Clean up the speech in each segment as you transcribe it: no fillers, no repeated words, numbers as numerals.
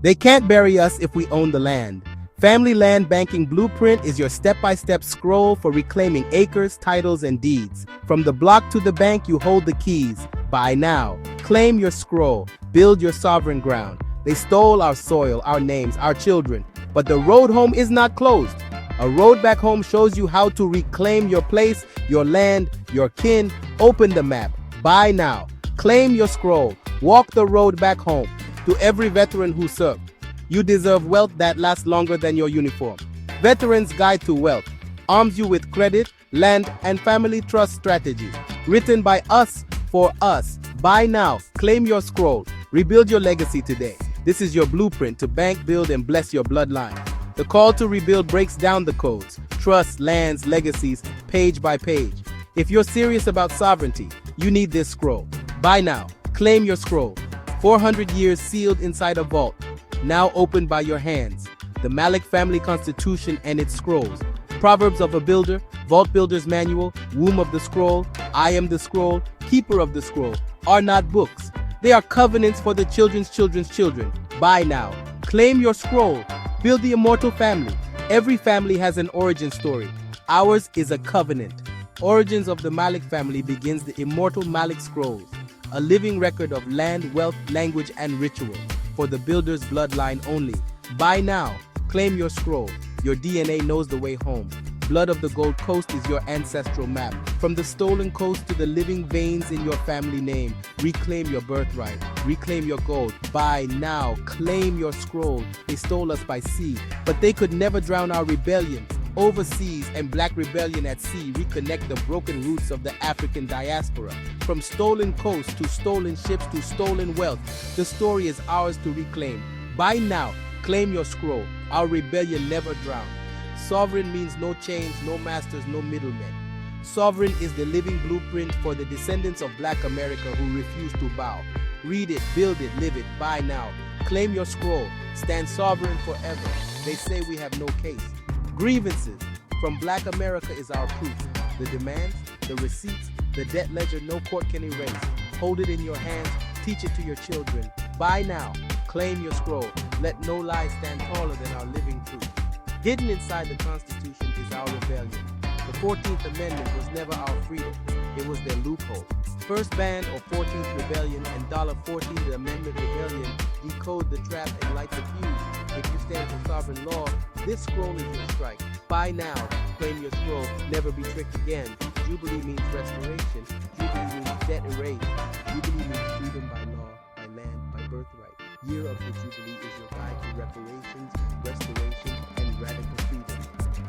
They can't bury us if we own the land. Family Land Banking Blueprint is your step-by-step scroll for reclaiming acres, titles, and deeds. From the block to the bank, you hold the keys. Buy now. Claim your scroll. Build your sovereign ground. They stole our soil, our names, our children. But the road home is not closed. A road back home shows you how to reclaim your place, your land, your kin. Open the map. Buy now. Claim your scroll. Walk the road back home. To every veteran who served, you deserve wealth that lasts longer than your uniform. Veterans Guide to Wealth arms you with credit, land, and family trust strategies. Written by us, for us. Buy now. Claim your scroll. Rebuild your legacy today. This is your blueprint to bank, build, and bless your bloodline. The call to rebuild breaks down the codes, trusts, lands, legacies, page by page. If you're serious about sovereignty, you need this scroll. Buy now. Claim your scroll. 400 years sealed inside a vault, now opened by your hands. The Malik family constitution and its scrolls. Proverbs of a builder, Vault Builder's Manual, Womb of the Scroll, I am the scroll, Keeper of the scroll, are not books. They are covenants for the children's children's children. Buy now. Claim your scroll. Build the immortal family. Every family has an origin story. Ours is a covenant. Origins of the Malik family begins the immortal Malik scrolls, a living record of land, wealth, language, and ritual for the builder's bloodline only. Buy now. Claim your scroll. Your DNA knows the way home. Blood of the Gold Coast is your ancestral map. From the stolen coast to the living veins in your family name, reclaim your birthright. Reclaim your gold. Buy now. Claim your scroll. They stole us by sea, but they could never drown our rebellion. Overseas and black rebellion at sea reconnect the broken roots of the African diaspora. From stolen coasts to stolen ships to stolen wealth, the story is ours to reclaim. Buy now. Claim your scroll. Our rebellion never drowned. Sovereign means no chains, no masters, no middlemen. Sovereign is the living blueprint for the descendants of Black America who refuse to bow. Read it, build it, live it. Buy now. Claim your scroll. Stand sovereign forever. They say we have no case. Grievances from Black America is our proof. The demands, the receipts, the debt ledger no court can erase. Hold it in your hands, teach it to your children. Buy now. Claim your scroll. Let no lie stand taller than our living truth. Hidden inside the Constitution is our rebellion. The 14th Amendment was never our freedom. It was their loophole. First Band or 14th Rebellion and $14 the Amendment Rebellion decode the trap and light the fuse. If you stand for sovereign law, this scroll is your strike. Buy now. Claim your scroll. Never be tricked again. Jubilee means restoration. Jubilee means debt erased. Jubilee means freedom by law, by land, by birthright. Year of the Jubilee is your guide to reparations, restoration, and radical freedom.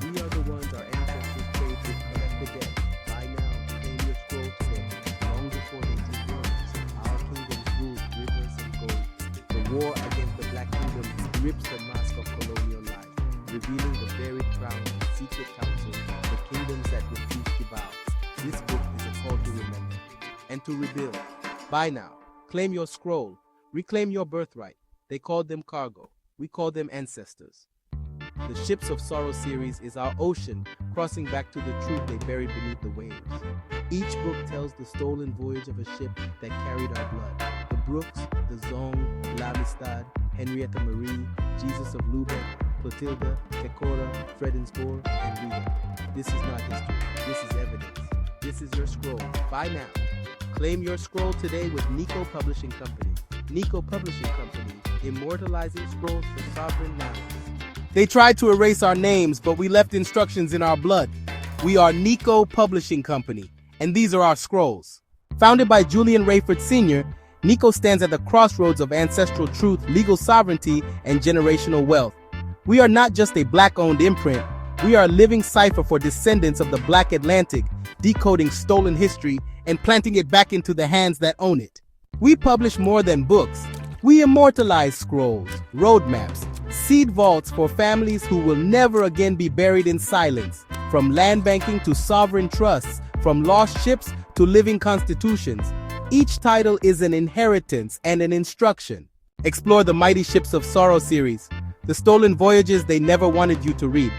We are the ones our ancestors prayed to collect the debt. Buy now. Claim your scroll today. Long before they drew borders, our kingdoms ruled rivers and gold. The war against the Black kingdom rips the mask of colonial life, revealing the buried crown, secret council, the kingdoms that refuse to bow. This book is a call to remember and to rebuild. Buy now. Claim your scroll. Reclaim your birthright. They called them cargo. We call them ancestors. The Ships of Sorrow series is our ocean, crossing back to the truth they buried beneath the waves. Each book tells the stolen voyage of a ship that carried our blood. The Brooks, the Zong, L'Amistad, Henrietta Marie, Jesus of Lubeck, Clotilda, Tecora, Fredensborg, and Rita. This is not history. This is evidence. This is your scroll. Buy now. Claim your scroll today with N.I.C.O Publishing Company. N.I.C.O Publishing Company, immortalizing scrolls for sovereign lands. They tried to erase our names, but we left instructions in our blood. We are N.I.C.O Publishing Company, and these are our scrolls. Founded by Julian Rayford Sr., N.I.C.O stands at the crossroads of ancestral truth, legal sovereignty, and generational wealth. We are not just a Black-owned imprint. We are a living cipher for descendants of the Black Atlantic, decoding stolen history and planting it back into the hands that own it. We publish more than books. We immortalize scrolls, roadmaps, seed vaults for families who will never again be buried in silence. From land banking to sovereign trusts, from lost ships to living constitutions, each title is an inheritance and an instruction. Explore the Mighty Ships of Sorrow series, the stolen voyages they never wanted you to read.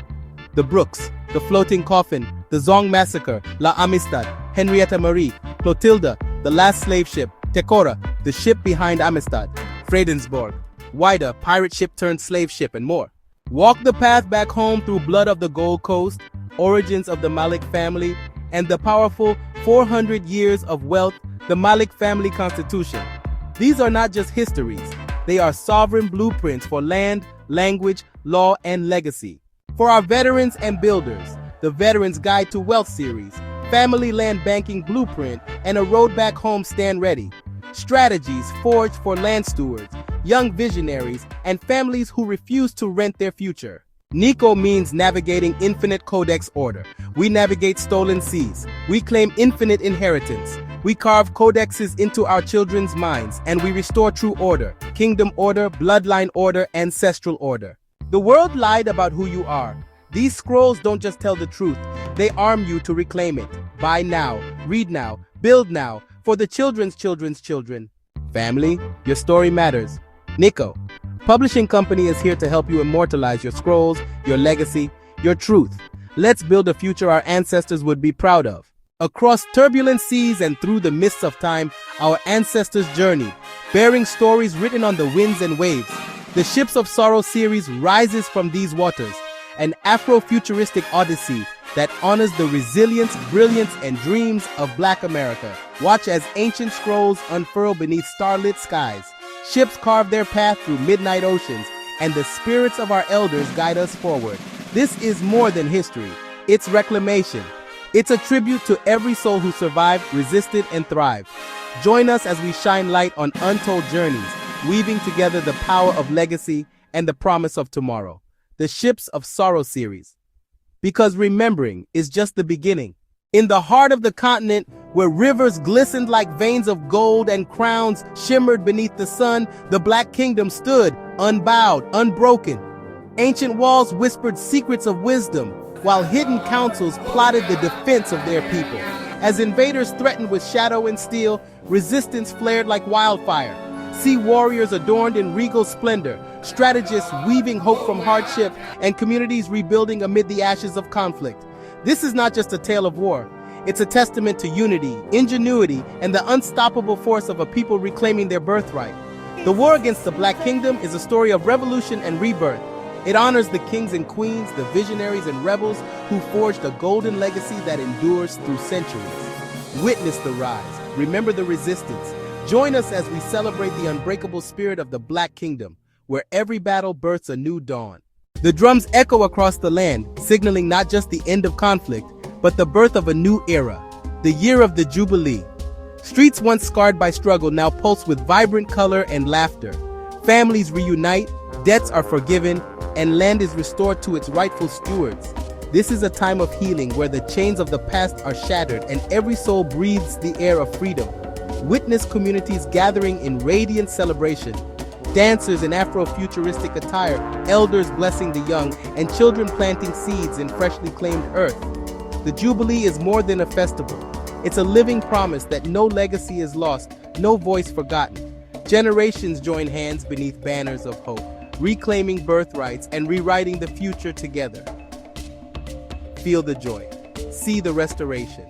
The Brooks, the Floating Coffin, the Zong Massacre, La Amistad, Henrietta Marie, Clotilda, the Last Slave Ship, Tecora, the ship behind Amistad, Fredensborg, Wida, pirate ship turned slave ship, and more. Walk the path back home through blood of the Gold Coast, origins of the Malik family, and the powerful 400 years of wealth, the Malik family constitution. These are not just histories. They are sovereign blueprints for land, language, law, and legacy. For our veterans and builders, the Veterans Guide to Wealth series, Family Land Banking Blueprint, and a Road Back Home Stand Ready. Strategies forged for land stewards, young visionaries, and families who refuse to rent their future. Nico means navigating infinite codex order. We navigate stolen seas. We claim infinite inheritance. We carve codexes into our children's minds, and we restore true order, kingdom order, bloodline order, ancestral order. The world lied about who you are. These scrolls don't just tell the truth, they arm you to reclaim it. Buy now, read now, build now, for the children's children's children. Family, your story matters. N.I.C.O Publishing Company is here to help you immortalize your scrolls, your legacy, your truth. Let's build a future our ancestors would be proud of. Across turbulent seas and through the mists of time, our ancestors journeyed, bearing stories written on the winds and waves. The Ships of Sorrow series rises from these waters, an Afro-futuristic odyssey that honors the resilience, brilliance, and dreams of Black America. Watch as ancient scrolls unfurl beneath starlit skies. Ships carve their path through midnight oceans, and the spirits of our elders guide us forward. This is more than history. It's reclamation. It's a tribute to every soul who survived, resisted, and thrived. Join us as we shine light on untold journeys, weaving together the power of legacy and the promise of tomorrow. The Ships of Sorrow series. Because remembering is just the beginning. In the heart of the continent, where rivers glistened like veins of gold and crowns shimmered beneath the sun, the Black Kingdom stood, unbowed, unbroken. Ancient walls whispered secrets of wisdom, while hidden councils plotted the defense of their people. As invaders threatened with shadow and steel, resistance flared like wildfire. See warriors adorned in regal splendor, strategists weaving hope from hardship, and communities rebuilding amid the ashes of conflict. This is not just a tale of war. It's a testament to unity, ingenuity, and the unstoppable force of a people reclaiming their birthright. The war against the Black Kingdom is a story of revolution and rebirth. It honors the kings and queens, the visionaries and rebels who forged a golden legacy that endures through centuries. Witness the rise. Remember the resistance. Join us as we celebrate the unbreakable spirit of the Black Kingdom, where every battle births a new dawn. The drums echo across the land, signaling not just the end of conflict, but the birth of a new era, the year of the Jubilee. Streets once scarred by struggle now pulse with vibrant color and laughter. Families reunite, debts are forgiven, and land is restored to its rightful stewards. This is a time of healing where the chains of the past are shattered and every soul breathes the air of freedom. Witness communities gathering in radiant celebration. Dancers in Afro-futuristic attire, elders blessing the young, and children planting seeds in freshly claimed earth. The Jubilee is more than a festival. It's a living promise that no legacy is lost, no voice forgotten. Generations join hands beneath banners of hope, reclaiming birthrights and rewriting the future together. Feel the joy. See the restoration.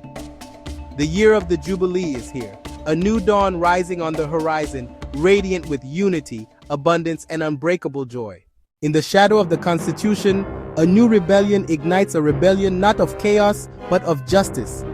The year of the Jubilee is here, a new dawn rising on the horizon, radiant with unity, abundance, and unbreakable joy. In the shadow of the Constitution, a new rebellion ignites, a rebellion not of chaos, but of justice.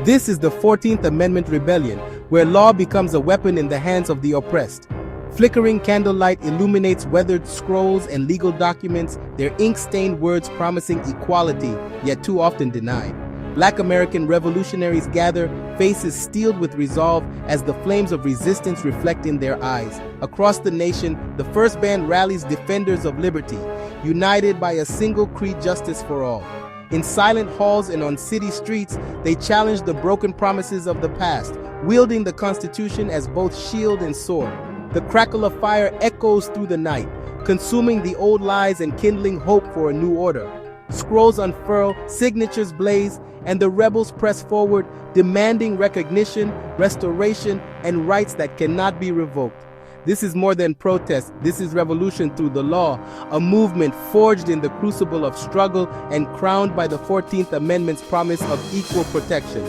This is the 14th Amendment Rebellion, where law becomes a weapon in the hands of the oppressed. Flickering candlelight illuminates weathered scrolls and legal documents, their ink-stained words promising equality, yet too often denied. Black American revolutionaries gather, faces steeled with resolve as the flames of resistance reflect in their eyes. Across the nation, the first band rallies defenders of liberty, united by a single creed: justice for all. In silent halls and on city streets, they challenge the broken promises of the past, wielding the Constitution as both shield and sword. The crackle of fire echoes through the night, consuming the old lies and kindling hope for a new order. Scrolls unfurl, signatures blaze, and the rebels press forward, demanding recognition, restoration, and rights that cannot be revoked. This is more than protest. This is revolution through the law, a movement forged in the crucible of struggle and crowned by the 14th Amendment's promise of equal protection.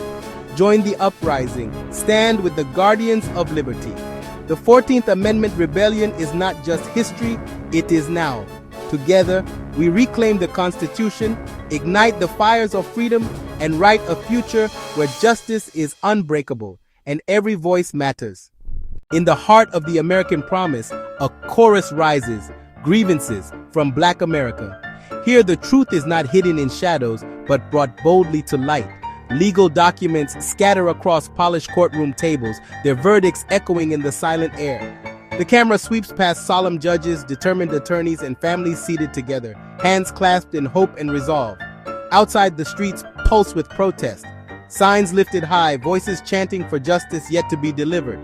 Join the uprising. Stand with the guardians of liberty. The 14th Amendment Rebellion is not just history, it is now. Together, we reclaim the Constitution, ignite the fires of freedom, and write a future where justice is unbreakable and every voice matters. In the heart of the American promise, a chorus rises, grievances from Black America. Here the truth is not hidden in shadows, but brought boldly to light. Legal documents scatter across polished courtroom tables, their verdicts echoing in the silent air. The camera sweeps past solemn judges, determined attorneys, and families seated together, hands clasped in hope and resolve. Outside, the streets pulse with protest. Signs lifted high, voices chanting for justice yet to be delivered.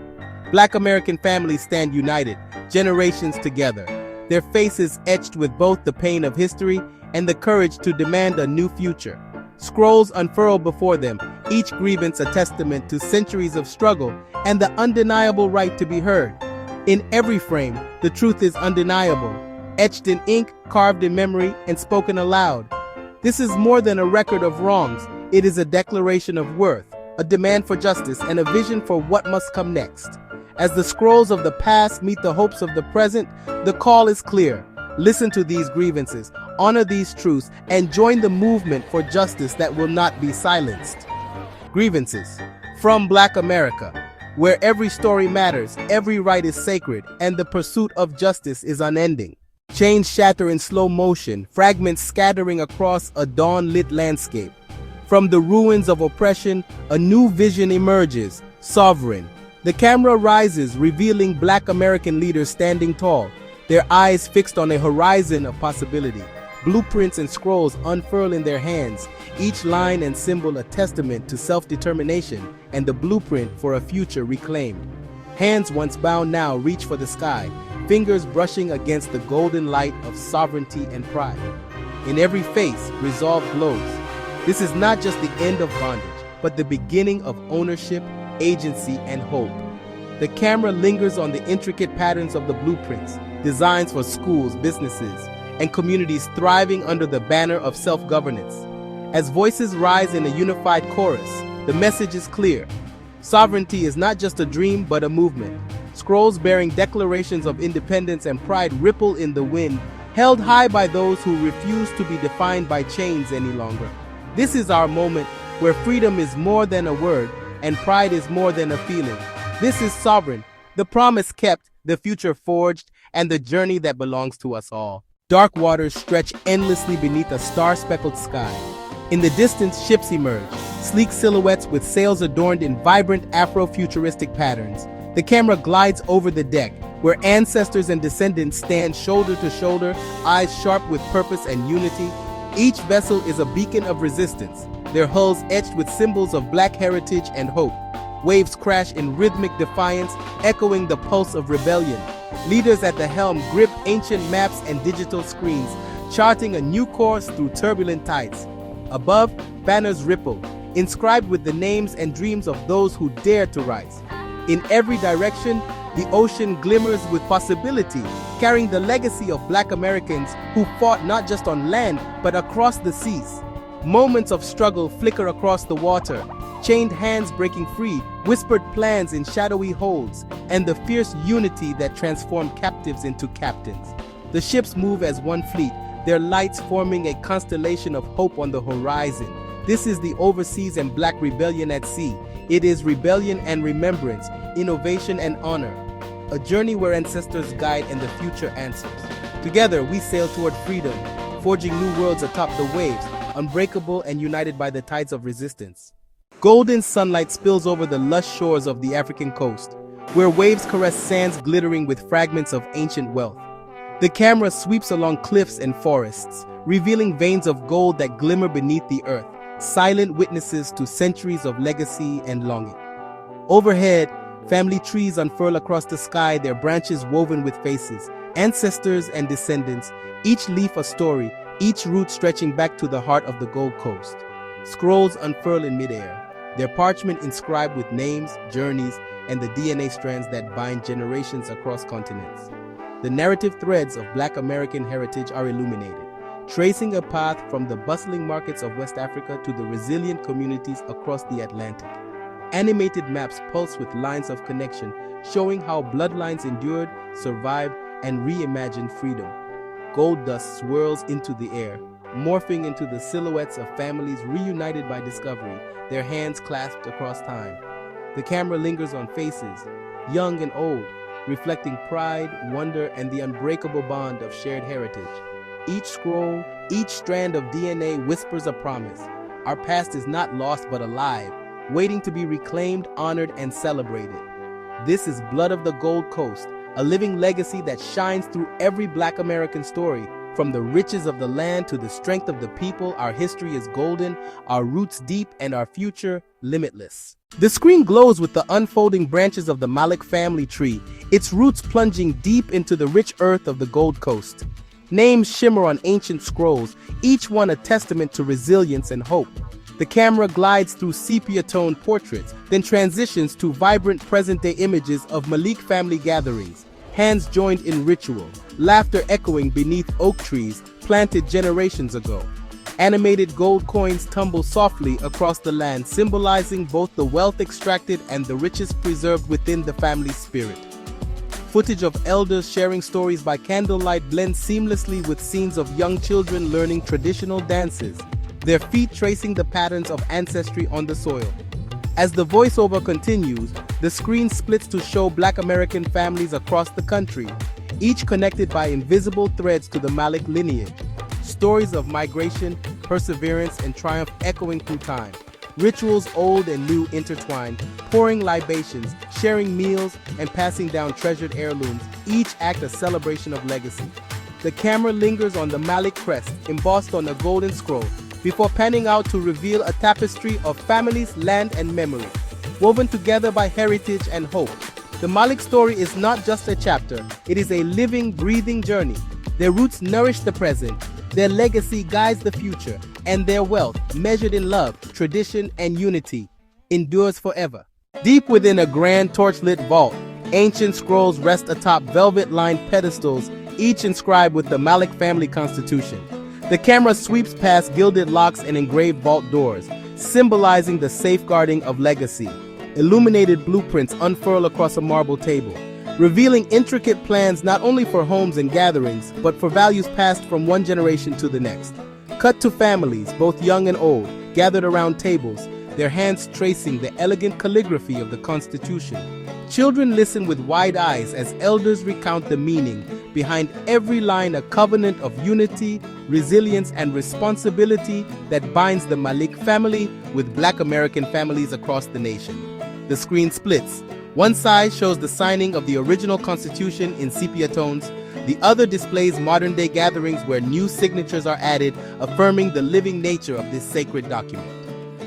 Black American families stand united, generations together, their faces etched with both the pain of history and the courage to demand a new future. Scrolls unfurl before them, each grievance a testament to centuries of struggle and the undeniable right to be heard. In every frame, the truth is undeniable, etched in ink, carved in memory, and spoken aloud. This is more than a record of wrongs. It is a declaration of worth, a demand for justice, and a vision for what must come next. As the scrolls of the past meet the hopes of the present, the call is clear. Listen to these grievances, honor these truths, and join the movement for justice that will not be silenced. Grievances from Black America, where every story matters, every right is sacred, and the pursuit of justice is unending. Chains shatter in slow motion, fragments scattering across a dawn-lit landscape. From the ruins of oppression, a new vision emerges, sovereign. The camera rises, revealing Black American leaders standing tall, their eyes fixed on a horizon of possibility. Blueprints and scrolls unfurl in their hands, each line and symbol a testament to self-determination and the blueprint for a future reclaimed. Hands once bound now reach for the sky, fingers brushing against the golden light of sovereignty and pride. In every face, resolve glows. This is not just the end of bondage, but the beginning of ownership, agency, and hope. The camera lingers on the intricate patterns of the blueprints, designs for schools, businesses, and communities thriving under the banner of self-governance. As voices rise in a unified chorus, the message is clear. Sovereignty is not just a dream, but a movement. Scrolls bearing declarations of independence and pride ripple in the wind, held high by those who refuse to be defined by chains any longer. This is our moment where freedom is more than a word and pride is more than a feeling. This is sovereign, the promise kept, the future forged, and the journey that belongs to us all. Dark waters stretch endlessly beneath a star-speckled sky. In the distance, ships emerge, sleek silhouettes with sails adorned in vibrant Afro-futuristic patterns. The camera glides over the deck, where ancestors and descendants stand shoulder to shoulder, eyes sharp with purpose and unity. Each vessel is a beacon of resistance, their hulls etched with symbols of Black heritage and hope. Waves crash in rhythmic defiance, echoing the pulse of rebellion. Leaders at the helm grip ancient maps and digital screens, charting a new course through turbulent tides. Above, banners ripple, inscribed with the names and dreams of those who dare to rise. In every direction, the ocean glimmers with possibility, carrying the legacy of Black Americans who fought not just on land, but across the seas. Moments of struggle flicker across the water, chained hands breaking free, whispered plans in shadowy holds, and the fierce unity that transformed captives into captains. The ships move as one fleet, their lights forming a constellation of hope on the horizon. This is the overseas and Black rebellion at sea. It is rebellion and remembrance, innovation and honor. A journey where ancestors guide and the future answers. Together, we sail toward freedom, forging new worlds atop the waves, unbreakable and united by the tides of resistance. Golden sunlight spills over the lush shores of the African coast, where waves caress sands glittering with fragments of ancient wealth. The camera sweeps along cliffs and forests, revealing veins of gold that glimmer beneath the earth, silent witnesses to centuries of legacy and longing. Overhead, family trees unfurl across the sky, their branches woven with faces, ancestors and descendants, each leaf a story, each root stretching back to the heart of the Gold Coast. Scrolls unfurl in midair, their parchment inscribed with names, journeys, and the DNA strands that bind generations across continents. The narrative threads of Black American heritage are illuminated, tracing a path from the bustling markets of West Africa to the resilient communities across the Atlantic. Animated maps pulse with lines of connection, showing how bloodlines endured, survived, and reimagined freedom. Gold dust swirls into the air, morphing into the silhouettes of families reunited by discovery, their hands clasped across time. The camera lingers on faces, young and old, reflecting pride, wonder, and the unbreakable bond of shared heritage. Each scroll, each strand of DNA whispers a promise. Our past is not lost but alive, waiting to be reclaimed, honored, and celebrated. This is Blood of the Gold Coast, a living legacy that shines through every Black American story. From the riches of the land to the strength of the people, our history is golden, our roots deep, and our future limitless. The screen glows with the unfolding branches of the Malik family tree, its roots plunging deep into the rich earth of the Gold Coast. Names shimmer on ancient scrolls, each one a testament to resilience and hope. The camera glides through sepia-toned portraits, then transitions to vibrant present-day images of Malik family gatherings, hands joined in ritual, laughter echoing beneath oak trees planted generations ago. Animated gold coins tumble softly across the land, symbolizing both the wealth extracted and the riches preserved within the family's spirit. Footage of elders sharing stories by candlelight blends seamlessly with scenes of young children learning traditional dances, their feet tracing the patterns of ancestry on the soil. As the voiceover continues, the screen splits to show Black American families across the country, each connected by invisible threads to the Malik lineage. Stories of migration, perseverance, and triumph echoing through time. Rituals old and new intertwined, pouring libations, sharing meals, and passing down treasured heirlooms, each act a celebration of legacy. The camera lingers on the Malik crest, embossed on a golden scroll, before panning out to reveal a tapestry of families, land, and memory, woven together by heritage and hope. The Malik story is not just a chapter, it is a living, breathing journey. Their roots nourish the present, their legacy guides the future, and their wealth, measured in love, tradition, and unity, endures forever. Deep within a grand torchlit vault, ancient scrolls rest atop velvet-lined pedestals, each inscribed with the Malik family constitution. The camera sweeps past gilded locks and engraved vault doors, symbolizing the safeguarding of legacy. Illuminated blueprints unfurl across a marble table, revealing intricate plans not only for homes and gatherings, but for values passed from one generation to the next. Cut to families, both young and old, gathered around tables, their hands tracing the elegant calligraphy of the Constitution. Children listen with wide eyes as elders recount the meaning behind every line, a covenant of unity, resilience, and responsibility that binds the Malik family with Black American families across the nation. The screen splits. One side shows the signing of the original Constitution in sepia tones. The other displays modern-day gatherings where new signatures are added, affirming the living nature of this sacred document.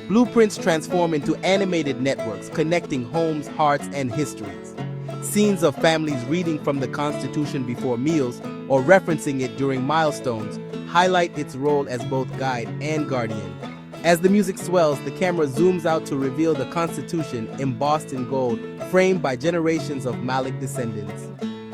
Blueprints transform into animated networks, connecting homes, hearts, and histories. Scenes of families reading from the Constitution before meals or referencing it during milestones highlight its role as both guide and guardian. As the music swells, the camera zooms out to reveal the Constitution embossed in gold, framed by generations of Malik descendants.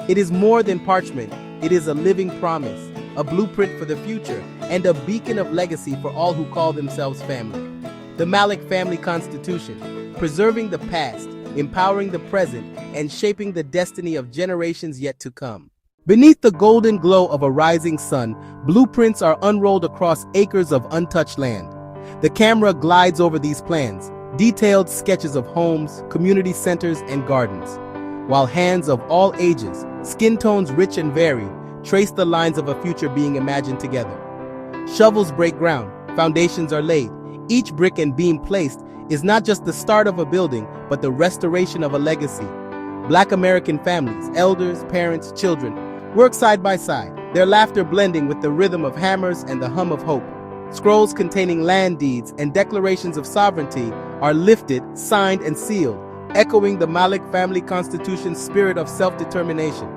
It is more than parchment, it is a living promise, a blueprint for the future, and a beacon of legacy for all who call themselves family. The Malik Family Constitution, preserving the past, empowering the present, and shaping the destiny of generations yet to come. Beneath the golden glow of a rising sun, blueprints are unrolled across acres of untouched land. The camera glides over these plans, detailed sketches of homes, community centers, and gardens, while hands of all ages, skin tones rich and varied, trace the lines of a future being imagined together. Shovels break ground, foundations are laid. Each brick and beam placed is not just the start of a building, but the restoration of a legacy. Black American families, elders, parents, children, work side by side, their laughter blending with the rhythm of hammers and the hum of hope. Scrolls containing land deeds and declarations of sovereignty are lifted, signed, and sealed, echoing the Malik family constitution's spirit of self-determination.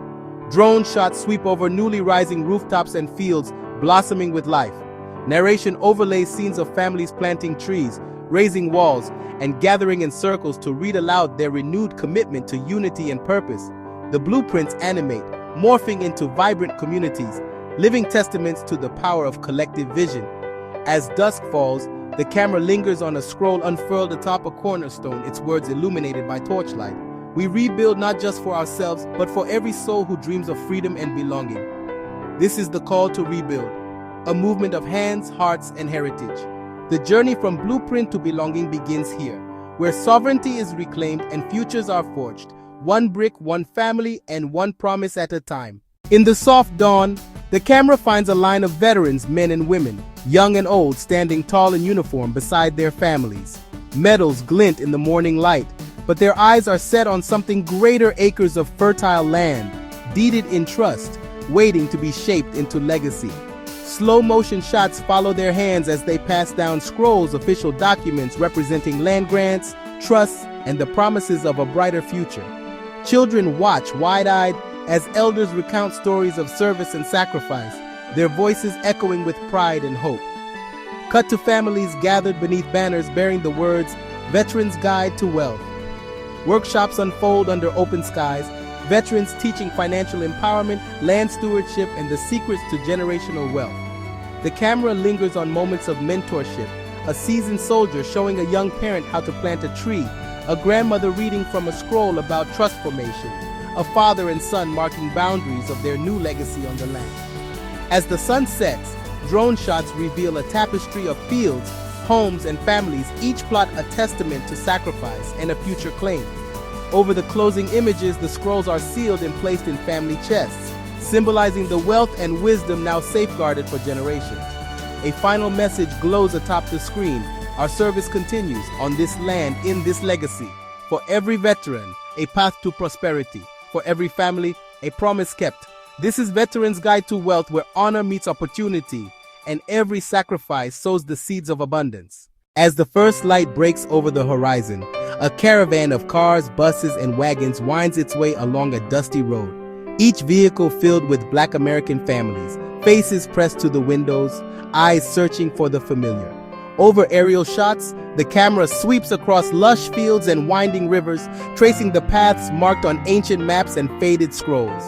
Drone shots sweep over newly rising rooftops and fields blossoming with life. Narration overlays scenes of families planting trees, raising walls, and gathering in circles to read aloud their renewed commitment to unity and purpose. The blueprints animate, morphing into vibrant communities, living testaments to the power of collective vision. As dusk falls, The camera lingers on a scroll unfurled atop a cornerstone, its words illuminated by torchlight. We rebuild not just for ourselves, but for every soul who dreams of freedom and belonging. This is the call to rebuild, a movement of hands, hearts, and heritage. The journey from blueprint to belonging begins here, where sovereignty is reclaimed and futures are forged, one brick, one family, and one promise at a time. In the soft dawn, the camera finds a line of veterans, men and women, young and old, standing tall in uniform beside their families. Medals glint in the morning light, but their eyes are set on something greater: acres of fertile land, deeded in trust, waiting to be shaped into legacy. Slow-motion shots follow their hands as they pass down scrolls, official documents representing land grants, trusts, and the promises of a brighter future. Children watch wide-eyed as elders recount stories of service and sacrifice, their voices echoing with pride and hope. Cut to families gathered beneath banners bearing the words, "Veterans Guide to Wealth." Workshops unfold under open skies, veterans teaching financial empowerment, land stewardship, and the secrets to generational wealth. The camera lingers on moments of mentorship, a seasoned soldier showing a young parent how to plant a tree, a grandmother reading from a scroll about trust formation, a father and son marking boundaries of their new legacy on the land. As the sun sets, drone shots reveal a tapestry of fields, homes, and families, each plot a testament to sacrifice and a future claim. Over the closing images, the scrolls are sealed and placed in family chests, symbolizing the wealth and wisdom now safeguarded for generations. A final message glows atop the screen. Our service continues on this land, in this legacy. For every veteran, a path to prosperity. For every family, a promise kept. This is Veterans Guide to Wealth, where honor meets opportunity, and every sacrifice sows the seeds of abundance. As the first light breaks over the horizon, a caravan of cars, buses, and wagons winds its way along a dusty road, each vehicle filled with Black American families, faces pressed to the windows, eyes searching for the familiar. Over aerial shots, the camera sweeps across lush fields and winding rivers, tracing the paths marked on ancient maps and faded scrolls.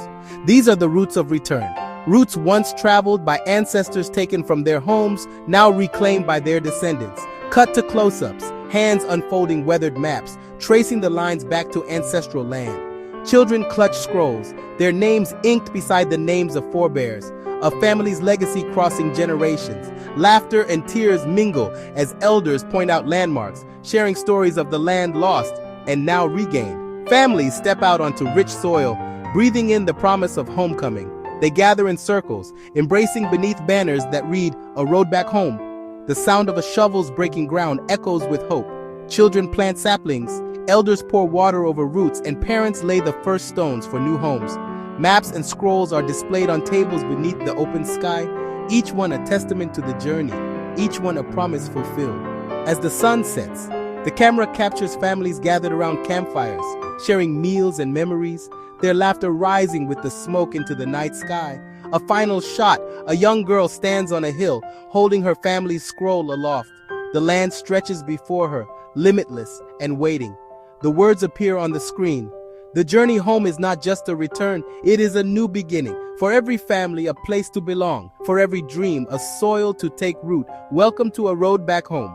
These are the routes of return. Routes once traveled by ancestors taken from their homes, now reclaimed by their descendants. Cut to close-ups, hands unfolding weathered maps, tracing the lines back to ancestral land. Children clutch scrolls, their names inked beside the names of forebears, a family's legacy crossing generations. Laughter and tears mingle as elders point out landmarks, sharing stories of the land lost and now regained. Families step out onto rich soil, breathing in the promise of homecoming. They gather in circles, embracing beneath banners that read, "A Road Back Home." The sound of a shovel's breaking ground echoes with hope. Children plant saplings, elders pour water over roots, and parents lay the first stones for new homes. Maps and scrolls are displayed on tables beneath the open sky, each one a testament to the journey, each one a promise fulfilled. As the sun sets, the camera captures families gathered around campfires, sharing meals and memories, their laughter rising with the smoke into the night sky. A final shot, a young girl stands on a hill, holding her family's scroll aloft. The land stretches before her, limitless and waiting. The words appear on the screen. The journey home is not just a return, it is a new beginning. For every family, a place to belong. For every dream, a soil to take root. Welcome to A Road Back Home.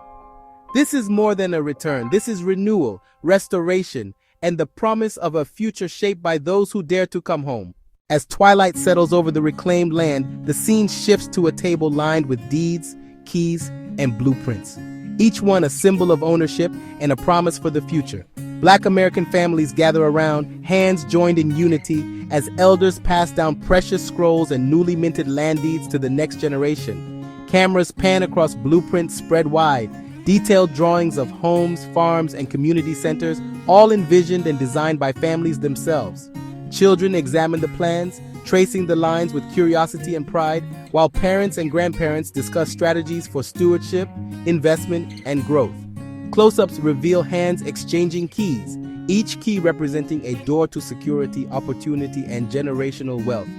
This is more than a return. This is renewal, restoration, and the promise of a future shaped by those who dare to come home. As twilight settles over the reclaimed land, the scene shifts to a table lined with deeds, keys, and blueprints. Each one a symbol of ownership and a promise for the future. Black American families gather around, hands joined in unity, as elders pass down precious scrolls and newly minted land deeds to the next generation. Cameras pan across blueprints spread wide, detailed drawings of homes, farms, and community centers, all envisioned and designed by families themselves. Children examine the plans, tracing the lines with curiosity and pride, while parents and grandparents discuss strategies for stewardship, investment, and growth. Close-ups reveal hands exchanging keys, each key representing a door to security, opportunity, and generational wealth.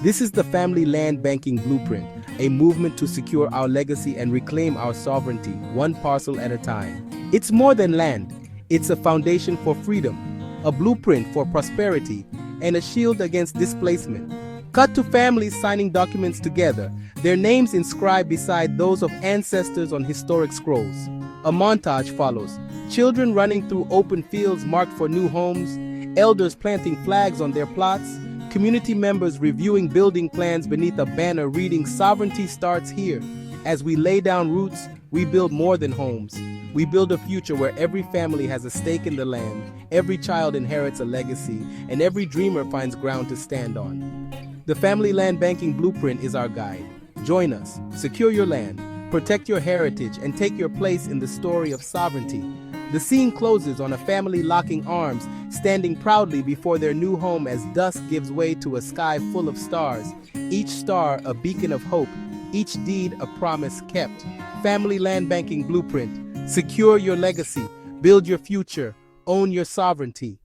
This is the Family Land Banking Blueprint, a movement to secure our legacy and reclaim our sovereignty, one parcel at a time. It's more than land. It's a foundation for freedom, a blueprint for prosperity, and a shield against displacement. Cut to families signing documents together, their names inscribed beside those of ancestors on historic scrolls. A montage follows, children running through open fields marked for new homes, elders planting flags on their plots, community members reviewing building plans beneath a banner reading "Sovereignty starts here." As we lay down roots, we build more than homes. We build a future where every family has a stake in the land, every child inherits a legacy, and every dreamer finds ground to stand on. The Family Land Banking Blueprint is our guide. Join us, secure your land, protect your heritage, and take your place in the story of sovereignty. The scene closes on a family locking arms, standing proudly before their new home as dusk gives way to a sky full of stars, each star a beacon of hope, each deed a promise kept. Family Land Banking Blueprint. Secure your legacy, build your future, own your sovereignty.